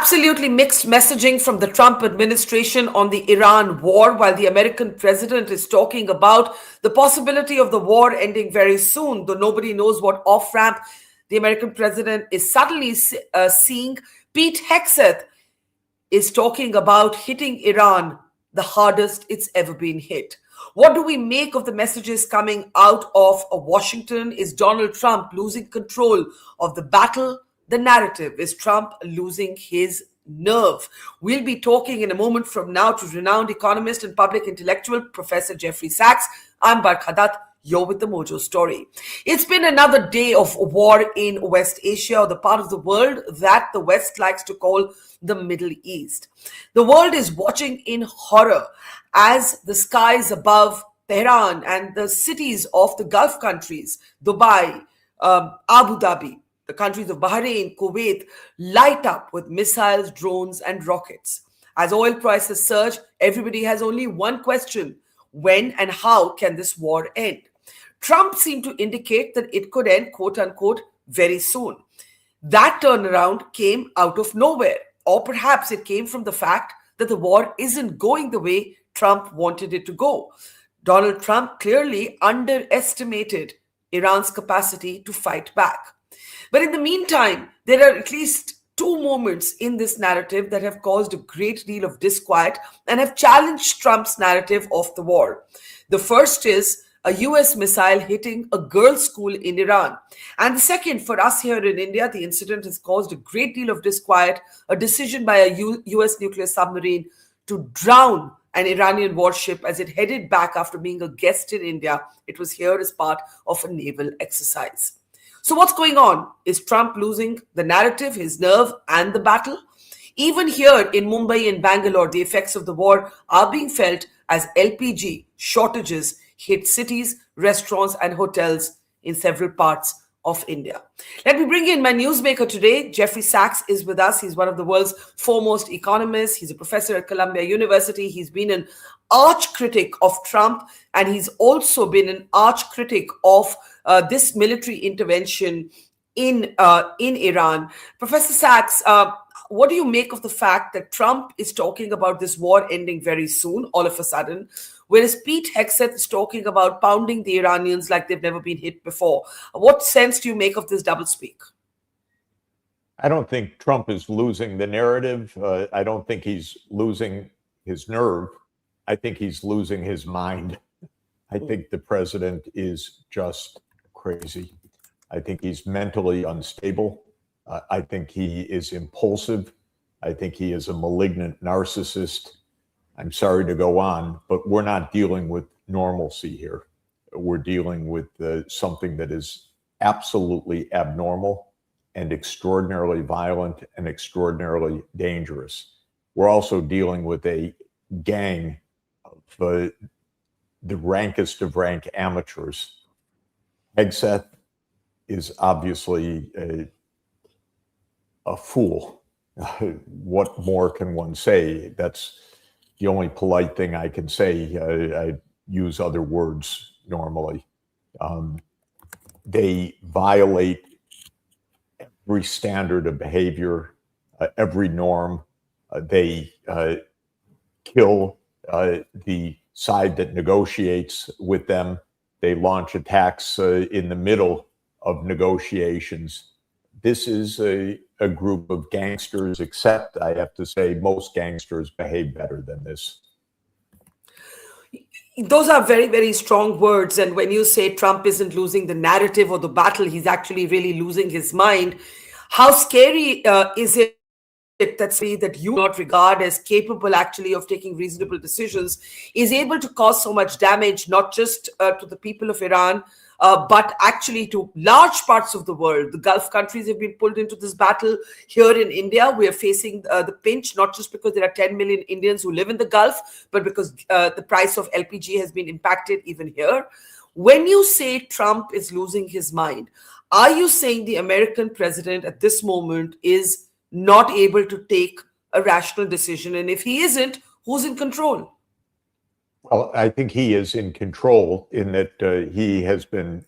Absolutely mixed messaging from the Trump administration on the Iran war, while the American president is talking about the possibility of the war ending very soon, though nobody knows what off ramp the American president is suddenly seeing. Pete Hegseth is talking about hitting Iran the hardest it's ever been hit. What do we make of the messages coming out of Washington? Is Donald Trump losing control of the battle? The narrative? Is Trump losing his nerve? We'll be talking in a moment from now to renowned economist and public intellectual Professor Jeffrey Sachs. I'm Barkha Dutt. You're with the Mojo Story. It's been another day of war in West Asia, or the part of the world that the West likes to call the Middle East. The world is watching in horror as the skies above Tehran and the cities of the Gulf countries, Dubai, Abu Dhabi, the countries of Bahrain, Kuwait, light up with missiles, drones, and rockets. As oil prices surge, everybody has only one question: when and how can this war end? Trump seemed to indicate that it could end, quote unquote, very soon. That turnaround came out of nowhere, or perhaps it came from the fact that the war isn't going the way Trump wanted it to go. Donald Trump clearly underestimated Iran's capacity to fight back. But in the meantime, there are at least two moments in this narrative that have caused a great deal of disquiet and have challenged Trump's narrative of the war. The first is a US missile hitting a girls' school in Iran. And the second, for us here in India, the incident has caused a great deal of disquiet, a decision by a US nuclear submarine to drown an Iranian warship as it headed back after being a guest in India. It was here as part of a naval exercise. So what's going on? Is Trump losing the narrative, his nerve, and the battle? Even here in Mumbai and Bangalore, the effects of the war are being felt as LPG shortages hit cities, restaurants, and hotels in several parts of India. Let me bring in my newsmaker today. Jeffrey Sachs is with us. He's one of the world's foremost economists. He's a professor at Columbia University. He's been an arch critic of Trump, and he's also been an arch critic of this military intervention in Iran. Professor Sachs, what do you make of the fact that Trump is talking about this war ending very soon, all of a sudden, whereas Pete Hegseth is talking about pounding the Iranians like they've never been hit before? What sense do you make of this doublespeak? I don't think Trump is losing the narrative. I don't think he's losing his nerve. I think he's losing his mind. I think the president is just crazy. I think he's mentally unstable. I think he is impulsive. I think he is a malignant narcissist. I'm sorry to go on, but we're not dealing with normalcy here. We're dealing with something that is absolutely abnormal and extraordinarily violent and extraordinarily dangerous. We're also dealing with a gang of the rankest of rank amateurs. Hegseth is obviously a fool. What more can one say? That's the only polite thing I can say. I use other words normally. They violate every standard of behavior, every norm. They kill the side that negotiates with them. They launch attacks in the middle of negotiations. This is a group of gangsters, except I have to say most gangsters behave better than this. Those are very, very strong words. And when you say Trump isn't losing the narrative or the battle, he's actually really losing his mind. How scary is it that you not regard as capable actually of taking reasonable decisions is able to cause so much damage, not just to the people of Iran, but actually to large parts of the world? The Gulf countries have been pulled into this battle. Here in India, we are facing the pinch, not just because there are 10 million Indians who live in the Gulf, but because the price of LPG has been impacted even here. When you say Trump is losing his mind, are you saying the American president at this moment is not able to take a rational decision? And if he isn't, who's in control? Well, I think he is in control in that he has been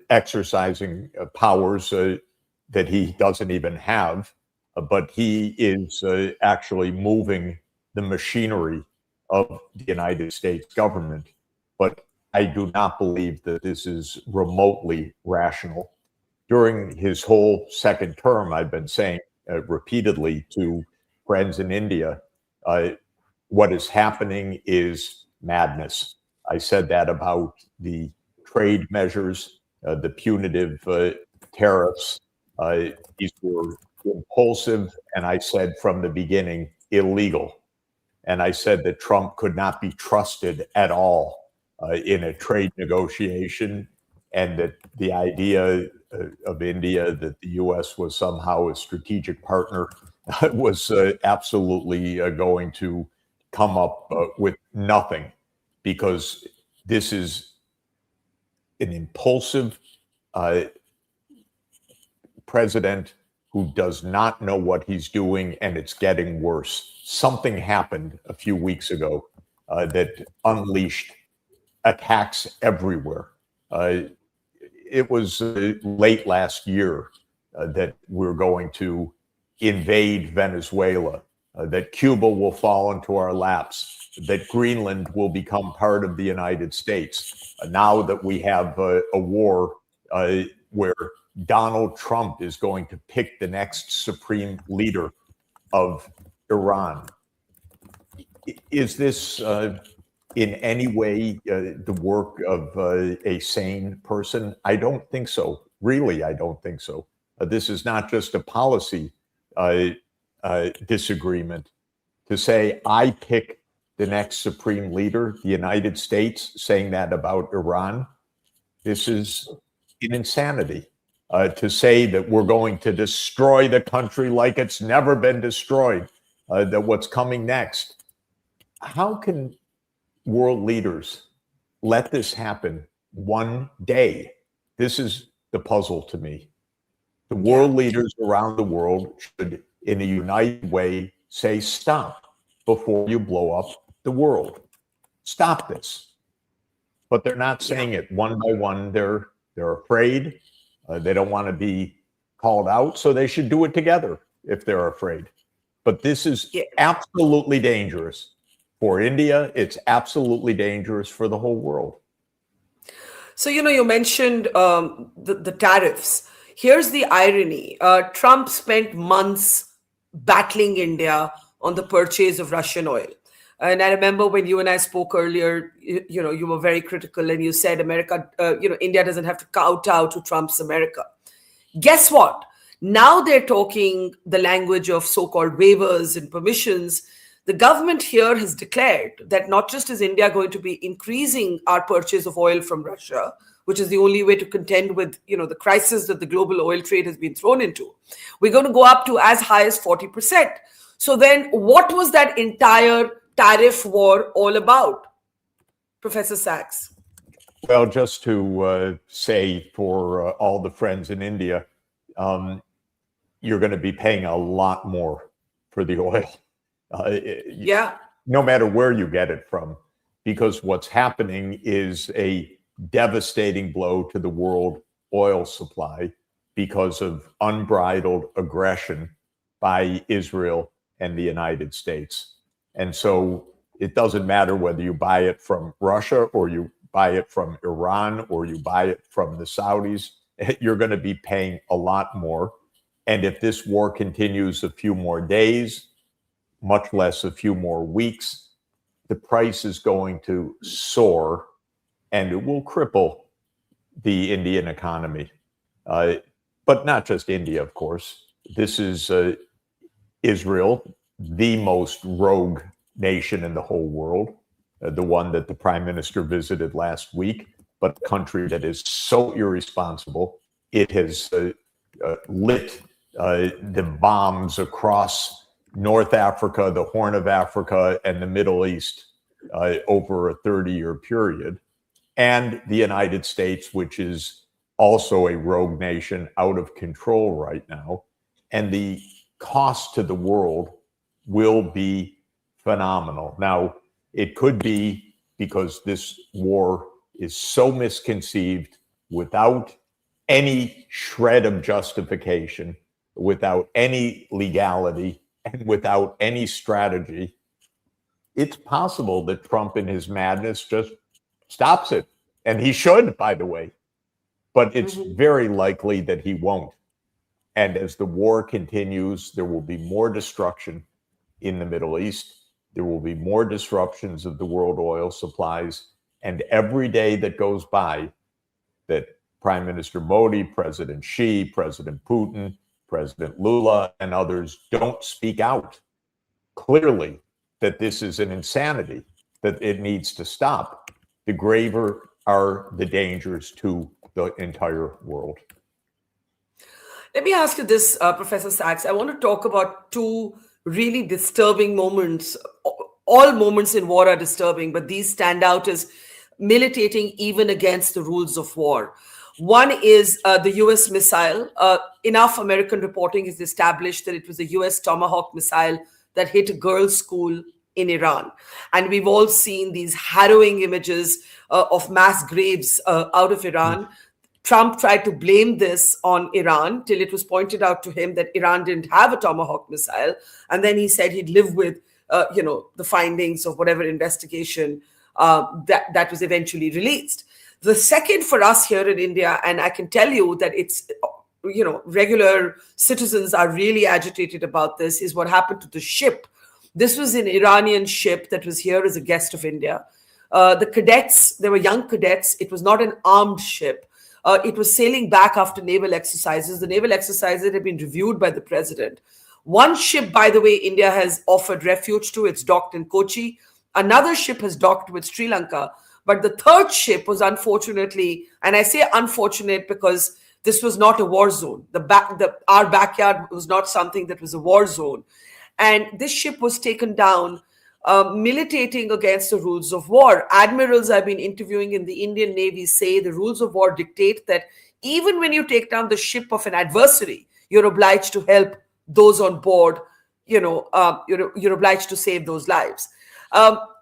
exercising powers that he doesn't even have. but he is actually moving the machinery of the United States government. But I do not believe that this is remotely rational. During his whole second term, I've been saying repeatedly to friends in India, what is happening is madness. I said that about the trade measures, the punitive tariffs. These were impulsive, and I said from the beginning, illegal. And I said that Trump could not be trusted at all in a trade negotiation, and that the idea of India that the US was somehow a strategic partner was absolutely going to come up with nothing, because this is an impulsive president who does not know what he's doing, and it's getting worse. Something happened a few weeks ago that unleashed attacks everywhere. It was late last year that we're going to invade Venezuela, that Cuba will fall into our laps, that Greenland will become part of the United States. Now that we have a war where Donald Trump is going to pick the next supreme leader of Iran. Is this in any way the work of a sane person? I don't think so. Really, I don't think so. This is not just a policy disagreement. To say, I pick the next supreme leader, the United States, saying that about Iran, this is an insanity. To say that we're going to destroy the country like it's never been destroyed, that what's coming next. How can world leaders let this happen one day? This is the puzzle to me. The world leaders around the world should, in a united way, say, stop before you blow up the world. Stop this. But they're not saying it one by one. They're afraid. They don't want to be called out, so they should do it together if they're afraid. But this is absolutely dangerous for India. It's absolutely dangerous for the whole world. So, you mentioned the tariffs. Here's the irony. Trump spent months battling India on the purchase of Russian oil. And I remember when you and I spoke earlier, you were very critical and you said India doesn't have to kowtow to Trump's America. Guess what? Now they're talking the language of so-called waivers and permissions. The government here has declared that not just is India going to be increasing our purchase of oil from Russia, which is the only way to contend with, the crisis that the global oil trade has been thrown into. We're going to go up to as high as 40%. So then what was that entire tariff war all about, Professor Sachs? Well, just to say for all the friends in India, you're going to be paying a lot more for the oil. No matter where you get it from, because what's happening is a devastating blow to the world oil supply because of unbridled aggression by Israel and the United States. And so it doesn't matter whether you buy it from Russia or you buy it from Iran or you buy it from the Saudis, you're going to be paying a lot more. And if this war continues a few more days, much less a few more weeks, the price is going to soar and it will cripple the Indian economy. But not just India, of course. This is Israel, the most rogue nation in the whole world, the one that the prime minister visited last week, but a country that is so irresponsible. It has lit the bombs across North Africa, the Horn of Africa, and the Middle East over a 30-year period. And the United States, which is also a rogue nation out of control right now. And the cost to the world will be phenomenal. Now, it could be because this war is so misconceived without any shred of justification without any legality and without any strategy, it's possible that Trump in his madness just stops it. And he should, by the way. But it's very likely that he won't. And as the war continues, there will be more destruction in the Middle East. There will be more disruptions of the world oil supplies. And every day that goes by that Prime Minister Modi, President Xi, President Putin, President Lula, and others don't speak out clearly that this is an insanity, that it needs to stop, the graver are the dangers to the entire world. Let me ask you this, Professor Sachs. I want to talk about two really disturbing moments. All moments in war are disturbing, but these stand out as militating even against the rules of war. One is the US missile. Enough American reporting has established that it was a US Tomahawk missile that hit a girls' school in Iran. And we've all seen these harrowing images of mass graves out of Iran. Trump tried to blame this on Iran till it was pointed out to him that Iran didn't have a Tomahawk missile. And then he said he'd live with, the findings of whatever investigation that was eventually released. The second for us here in India, and I can tell you that it's, regular citizens are really agitated about this, is what happened to the ship. This was an Iranian ship that was here as a guest of India. The cadets, they were young cadets. It was not an armed ship. It was sailing back after naval exercises. The naval exercises had been reviewed by the president. One ship, by the way, India has offered refuge to. It's docked in Kochi. Another ship has docked with Sri Lanka. But the third ship was unfortunately, and I say unfortunate because this was not a war zone. Our backyard was not something that was a war zone. And this ship was taken down militating against the rules of war. Admirals I've been interviewing in the Indian Navy say the rules of war dictate that even when you take down the ship of an adversary, you're obliged to help those on board, you're obliged to save those lives.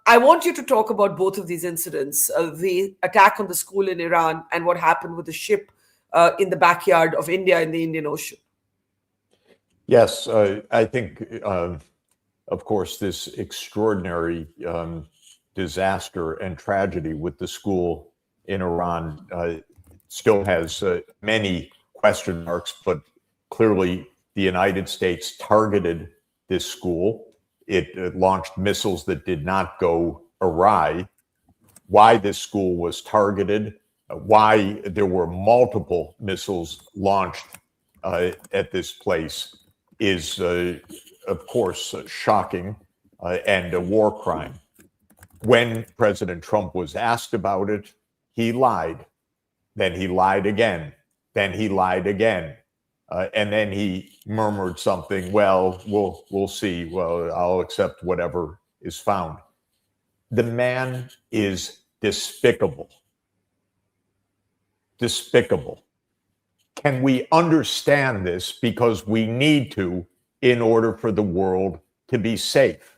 I want you to talk about both of these incidents, the attack on the school in Iran and what happened with the ship in the backyard of India in the Indian Ocean. Yes, I think, of course, this extraordinary disaster and tragedy with the school in Iran still has many question marks, but clearly the United States targeted this school. It launched missiles that did not go awry. Why this school was targeted, why there were multiple missiles launched at this place is, of course, shocking and a war crime. When President Trump was asked about it, he lied. Then he lied again. Then he lied again. And then he murmured something, well, we'll see. Well, I'll accept whatever is found. The man is despicable. Despicable. Can we understand this? Because we need to in order for the world to be safe.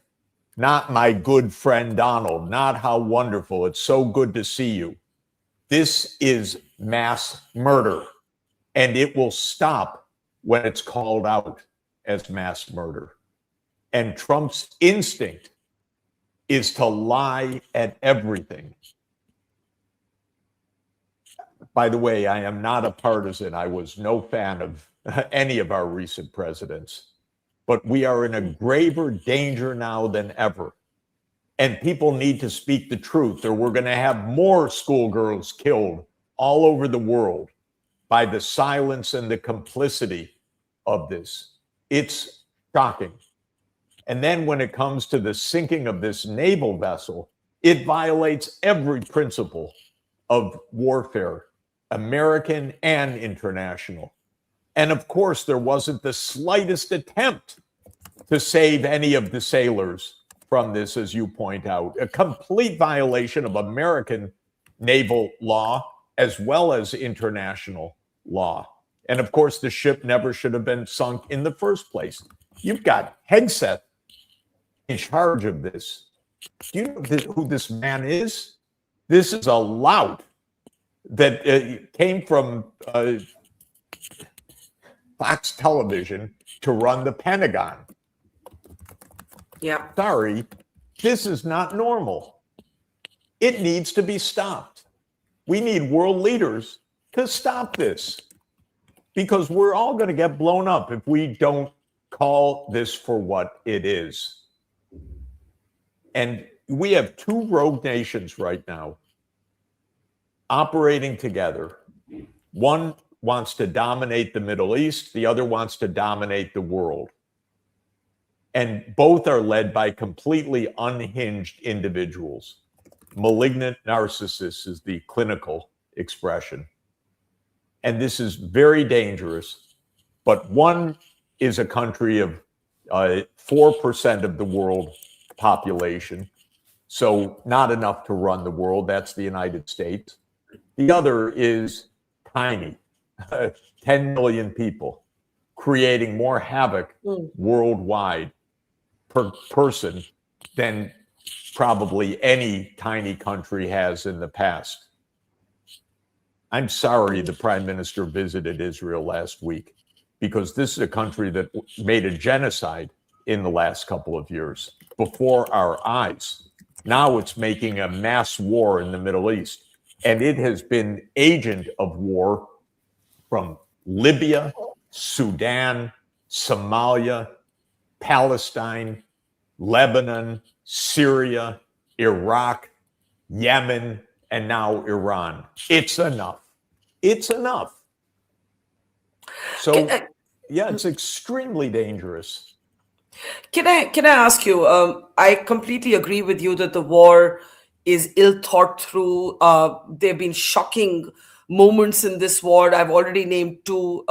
Not my good friend Donald, not how wonderful, it's so good to see you. This is mass murder, and it will stop when it's called out as mass murder. And Trump's instinct is to lie at everything. By the way, I am not a partisan. I was no fan of any of our recent presidents. But we are in a graver danger now than ever. And people need to speak the truth, or we're going to have more schoolgirls killed all over the world by the silence and the complicity of this. It's shocking. And then when it comes to the sinking of this naval vessel, it violates every principle of warfare, American and international. And of course, there wasn't the slightest attempt to save any of the sailors from this, as you point out. A complete violation of American naval law as well as international law. And of course, the ship never should have been sunk in the first place. You've got Hegseth in charge of this. Do you know who this man is? This is a lout that came from Fox Television to run the Pentagon. Yeah. Sorry, this is not normal. It needs to be stopped. We need world leaders to stop this, because we're all going to get blown up if we don't call this for what it is. And we have two rogue nations right now operating together. One wants to dominate the Middle East, the other wants to dominate the world. And both are led by completely unhinged individuals. Malignant narcissists is the clinical expression. And this is very dangerous. But one is a country of 4% of the world population, so not enough to run the world. That's the United States. The other is tiny, 10 million people, creating more havoc worldwide per person than probably any tiny country has in the past. I'm sorry the Prime Minister visited Israel last week, because this is a country that made a genocide in the last couple of years before our eyes. Now it's making a mass war in the Middle East. And it has been agent of war from Libya, Sudan, Somalia, Palestine, Lebanon, Syria, Iraq, Yemen, and now Iran. It's enough. It's enough. So, yeah, it's extremely dangerous. Can I ask you? I completely agree with you that the war is ill thought through. There have been shocking moments in this war. I've already named two,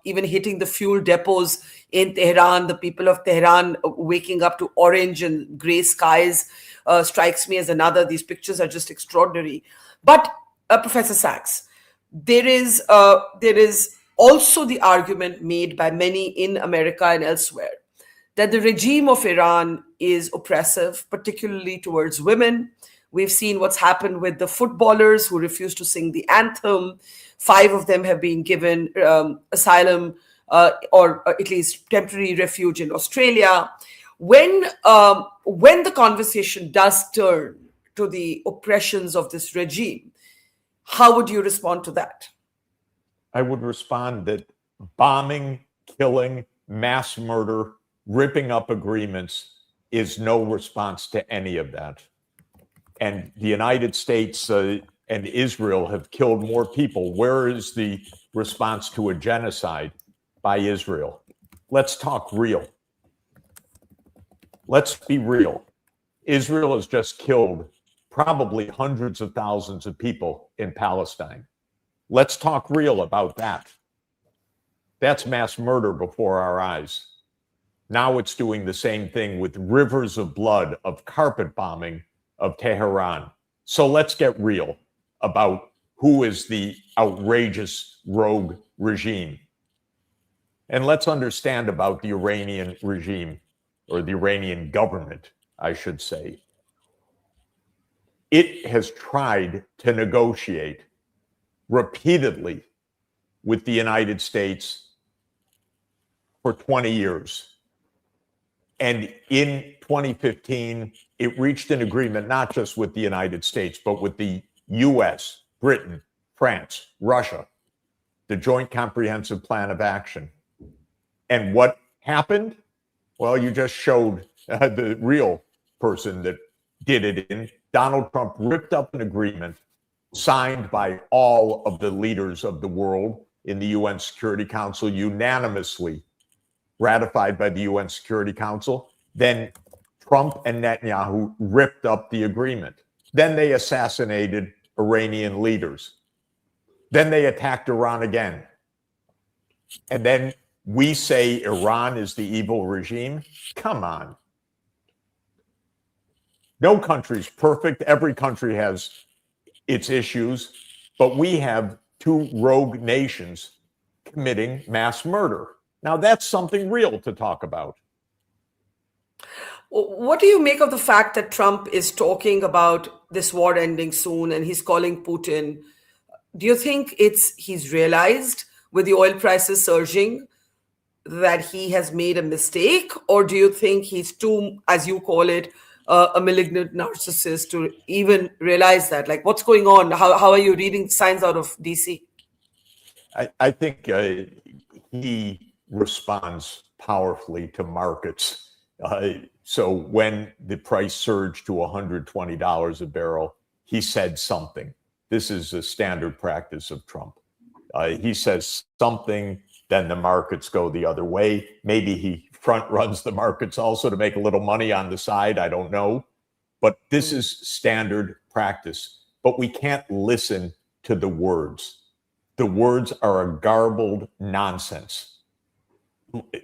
even hitting the fuel depots in Tehran. The people of Tehran waking up to orange and gray skies strikes me as another. These pictures are just extraordinary. But Professor Sachs, there is also the argument made by many in America and elsewhere that the regime of Iran is oppressive, particularly towards women. We've seen what's happened with the footballers who refuse to sing the anthem. 5 of them have been given asylum or at least temporary refuge in Australia. When the conversation does turn to the oppressions of this regime, how would you respond to that? I would respond that bombing, killing, mass murder, ripping up agreements is no response to any of that. And the United States and Israel have killed more people. Where is the response to a genocide by Israel? Let's talk real. Let's be real. Israel has just killed probably hundreds of thousands of people in Palestine. Let's talk real about that. That's mass murder before our eyes. Now it's doing the same thing with rivers of blood, of carpet bombing of Tehran. So let's get real about who is the outrageous rogue regime. And let's understand about the Iranian regime, or the Iranian government, I should say. It has tried to negotiate repeatedly with the United States for 20 years. And in 2015, it reached an agreement not just with the United States, but with the US, Britain, France, Russia, the Joint Comprehensive Plan of Action. And what happened? Well, you just showed the real person that did it in. Donald Trump ripped up an agreement signed by all of the leaders of the world in the UN Security Council, unanimously ratified by the UN Security Council. Then Trump and Netanyahu ripped up the agreement. Then they assassinated Iranian leaders. Then they attacked Iran again. And then we say Iran is the evil regime? Come on. No country's perfect. Every country has its issues, but we have 2 rogue nations committing mass murder. Now, that's something real to talk about. What do you make of the fact that Trump is talking about this war ending soon and he's calling Putin? Do you think he's realized with the oil prices surging that he has made a mistake, or do you think he's too, as you call it, a malignant narcissist to even realize that? Like, what's going on? How are you reading signs out of DC? I think he responds powerfully to markets. So when the price surged to $120 a barrel, he said something. This is a standard practice of Trump. He says something, then the markets go the other way. Maybe he front runs the markets also to make a little money on the side. I don't know. But this is standard practice. But we can't listen to the words. The words are a garbled nonsense.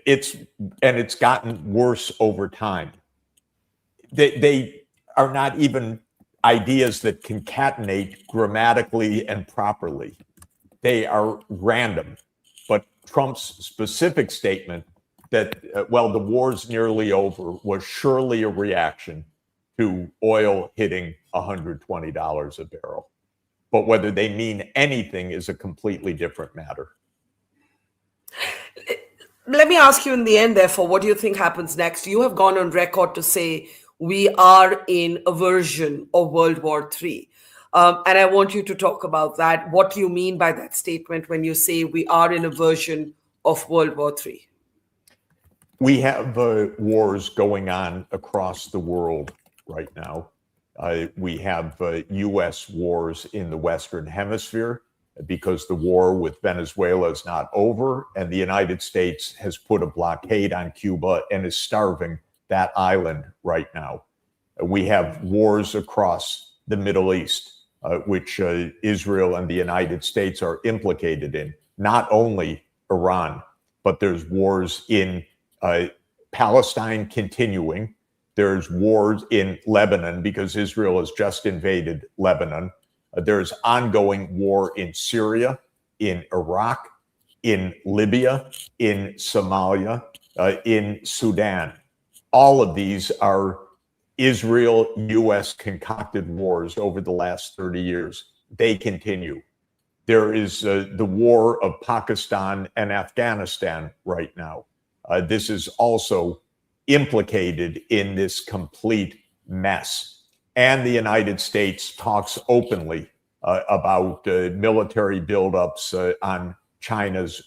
It's gotten worse over time. They are not even ideas that concatenate grammatically and properly. They are random. But Trump's specific statement that, the war's nearly over was surely a reaction to oil hitting $120 a barrel. But whether they mean anything is a completely different matter. Let me ask you in the end, therefore, what do you think happens next? You have gone on record to say we are in a version of World War III. And I want you to talk about that. What do you mean by that statement when you say we are in a version of World War III? We have wars going on across the world right now. We have U.S. wars in the Western Hemisphere because the war with Venezuela is not over, and the United States has put a blockade on Cuba and is starving that island right now. We have wars across the Middle East, which Israel and the United States are implicated in. Not only Iran, but there's wars in Palestine continuing. There's wars in Lebanon because Israel has just invaded Lebanon. There's ongoing war in Syria, in Iraq, in Libya, in Somalia, in Sudan. All of these are Israel-U.S. concocted wars over the last 30 years. They continue. There is the war of Pakistan and Afghanistan right now. This is also implicated in this complete mess. And the United States talks openly about military buildups on China's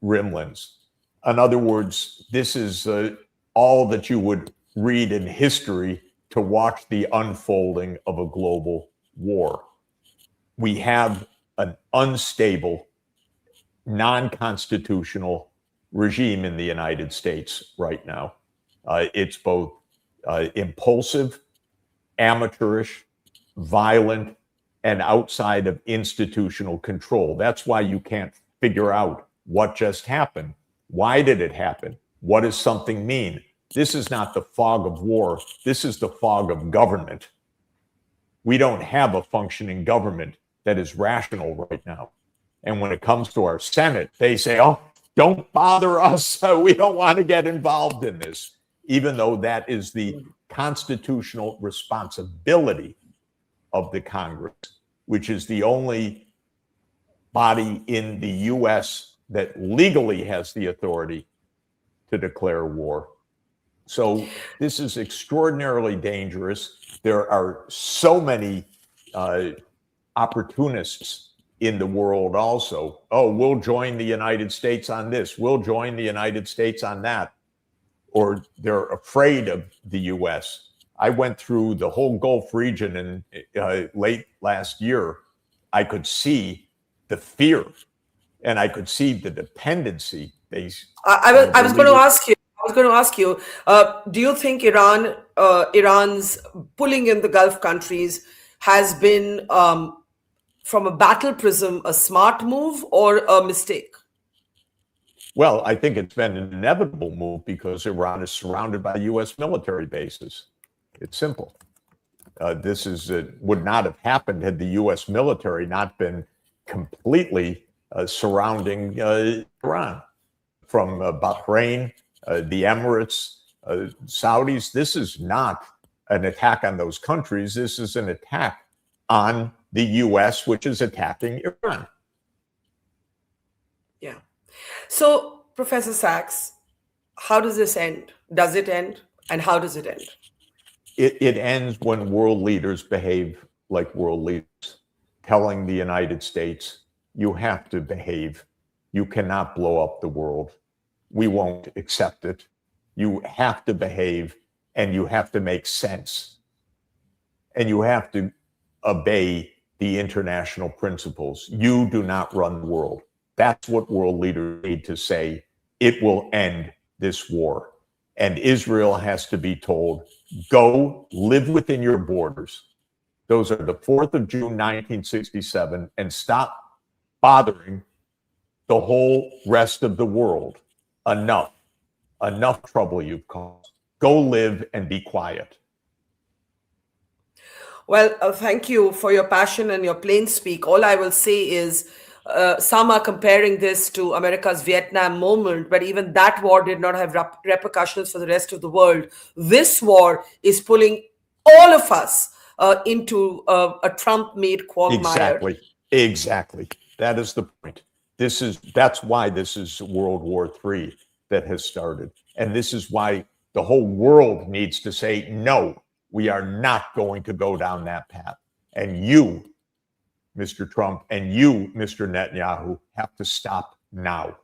rimlands. In other words, this is all that you would read in history to watch the unfolding of a global war. We have an unstable, non-constitutional regime in the United States right now. It's both impulsive, amateurish, violent, and outside of institutional control. That's why you can't figure out what just happened. Why did it happen? What does something mean? This is not the fog of war. This is the fog of government. We don't have a functioning government that is rational right now. And when it comes to our Senate, they say, oh, don't bother us. We don't want to get involved in this, even though that is the constitutional responsibility of the Congress, which is the only body in the U.S. that legally has the authority to declare war. So this is extraordinarily dangerous. There are so many opportunists in the world also. Oh, we'll join the United States on this. We'll join the United States on that. Or they're afraid of the U.S. I went through the whole Gulf region in late last year. I could see the fear and I could see the dependency. I was going to ask you, do you think Iran's pulling in the Gulf countries has been, from a battle prism, a smart move or a mistake? Well, I think it's been an inevitable move because Iran is surrounded by U.S. military bases. It's simple. This would not have happened had the U.S. military not been completely surrounding Iran. From Bahrain, the Emirates, Saudis, this is not an attack on those countries. This is an attack on the U.S., which is attacking Iran. Yeah. So Professor Sachs, how does this end? Does it end? And how does it end? It ends when world leaders behave like world leaders, telling the United States, you have to behave. You cannot blow up the world. We won't accept it. You have to behave, and you have to make sense. And you have to obey the international principles. You do not run the world. That's what world leaders need to say. It will end this war. And Israel has to be told, go live within your borders. Those are the 4th of June, 1967, and stop bothering the whole rest of the world. Enough trouble you've caused. Go live and be quiet. Well, thank you for your passion and your plain speak. All I will say is some are comparing this to America's Vietnam moment, but even that war did not have repercussions for the rest of the world. This war is pulling all of us into a Trump-made quagmire. Exactly. That is the point. That's why this is World War III that has started. And this is why the whole world needs to say, no, we are not going to go down that path. And you, Mr. Trump, and you, Mr. Netanyahu, have to stop now.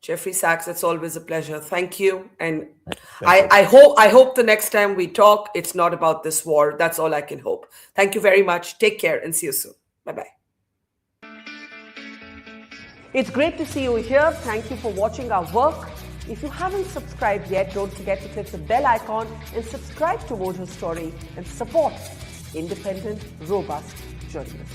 Jeffrey Sachs, it's always a pleasure. Thank you. And I hope the next time we talk, it's not about this war. That's all I can hope. Thank you very much. Take care and see you soon. Bye-bye. It's great to see you here. Thank you for watching our work. If you haven't subscribed yet, don't forget to click the bell icon and subscribe to Mojo Story and support independent, robust journalism.